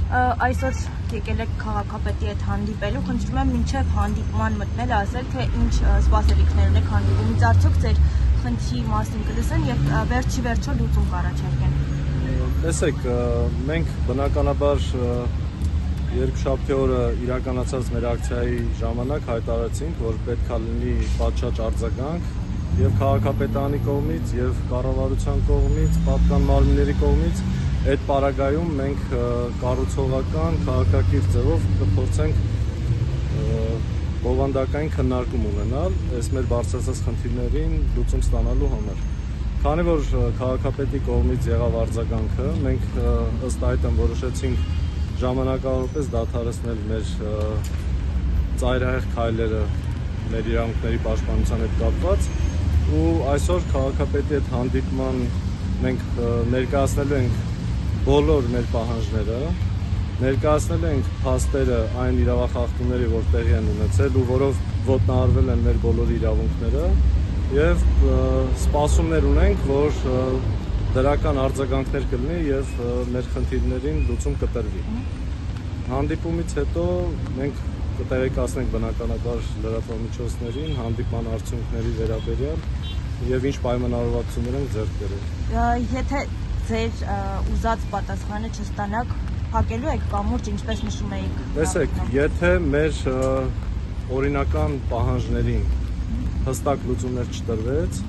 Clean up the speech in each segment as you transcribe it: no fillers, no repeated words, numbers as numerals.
Այսօր եկել եք քաղաքապետի հետ հանդիպելու, խնդրում եմ մինչև հանդիպման մտնել ասել, թե ինչ սպասելիքներ ունեք հանդիպումից, արդյոք ձեր խնդրի մասին կլսեն եւ վերջի վերջո լուծում կառաջարկեն։ Տեսեք, մենք բնականաբար երկշաբթի օրը իրականացած մեր ակցիայի ժամանակ հայտարարեցինք, որ պետք է լինի պատշաճ արձագանք եւ քաղաքապետարանի կողմից եւ կառավարության կողմից, պատկան մարմինների կողմից։ Այդ պարագայում մենք կառուցողական քաղաքակիրթ ձևով կփորձենք բովանդակային քննարկում ունենալ այս մեր բարձրացած խնդիրներին լուծում ստանալու համար։ Քանի որ քաղաքապետի կողմից եղավ արձագանքը, մենք ըստ այդմ որոշեցինք ժամանակավորապես դադարեցնել մեր ծայրահեղ քայլերը մեր իրավունքների պաշտպանության հետ կապված ու այսօր քաղաքապետի հետ հանդիպման մենք ներկայացնելու ենք բոլոր մեր պահանջները, ներկայացնել ենք փաստերը այն իրավախախտումների, որ տեղի են ունեցել ու որով ոտնահարվել են մեր բոլոր իրավունքները եւ սպասումներ ունենք, որ դրական արձագանքներ կլինի եւ մեր խնդիրներին լուծում կտրվի։ Հանդիպումից հետո մենք կտեղեկացնենք բնականաբար լրատվամիջոցներին հանդիպման արդյունքների վերաբերյալ եւ ինչ պայմանավորվածություններ են ձեռք բերել։ Եթե ձեր ուզած պատասխանը չստանաք, փակելու եք կամուրջ, ինչպես նշում էիք։ Տեսեք, եթե մեր օրինական պահանջներին հստակ լուծումներ չտրվեց,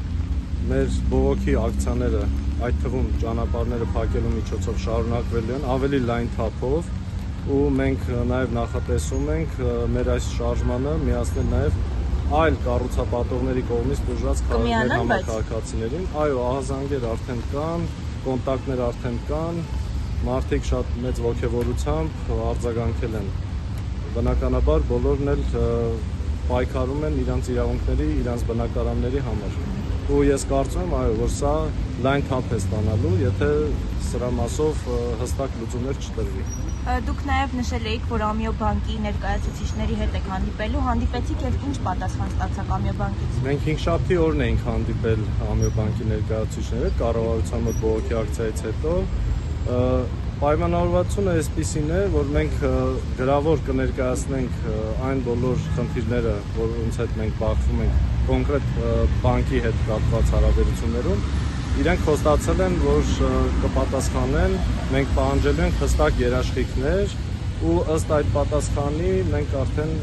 մեր բողոքի ակցիաները, այդ թվում ճանապարհները փակելու միջոցով շարունակվելու են ավելի լայն թափով ու մենք նաև նախատեսում ենք մեր այս շարժմանը միացնել նաև այլ կառուցապատողների կողմից տուժած համակարգացիներին։ Այո, ահազանգեր արդեն կան, կոնտակտներ արդեն կան, մարդիկ շատ մեծ ոգևորությամբ արձագանքել են։ Բնականաբար բոլորն էլ պայքարում են իրենց իրավունքների, իրենց բնակարանների համար։ Ու ես կարծում եմ, այո, որ սա լայն թափ է ստանալու, եթե սրա մասով հստակ լուծումներ չտրվի։ Դուք նաև նշել էիք, որ Ամիոբանկի ներկայացուցիչների հետ եք հանդիպելու, հանդիպեցիք եւ ինչ պատասխան ստացաք Ամիոբանկից։ Մենք հինգշաբթի օրն էինք հանդիպել Ամիոբանկի ներկայացուցիչների հետ կառավարության մոտ բողոքի ակցիայից հետո։ Պայմանավորվածությունը այսպիսին է, որ մենք գրավոր կներկայացնենք այն բոլոր խնդիրները, որոնց հետ մենք բախվում ենք կոնկրետ բանկի հետ կապված հարաբերություններում։ Իրենք խոստացել են, որ կպատասխանեն, մենք պահանջելու ենք հստակ երաշխիքներ ու ըստ այդ պատասխանի մենք արդեն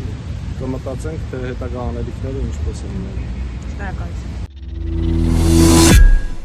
կմտածենք, թե հետագա անելիքները ինչպես են լինելու։ Շնորհակալություն։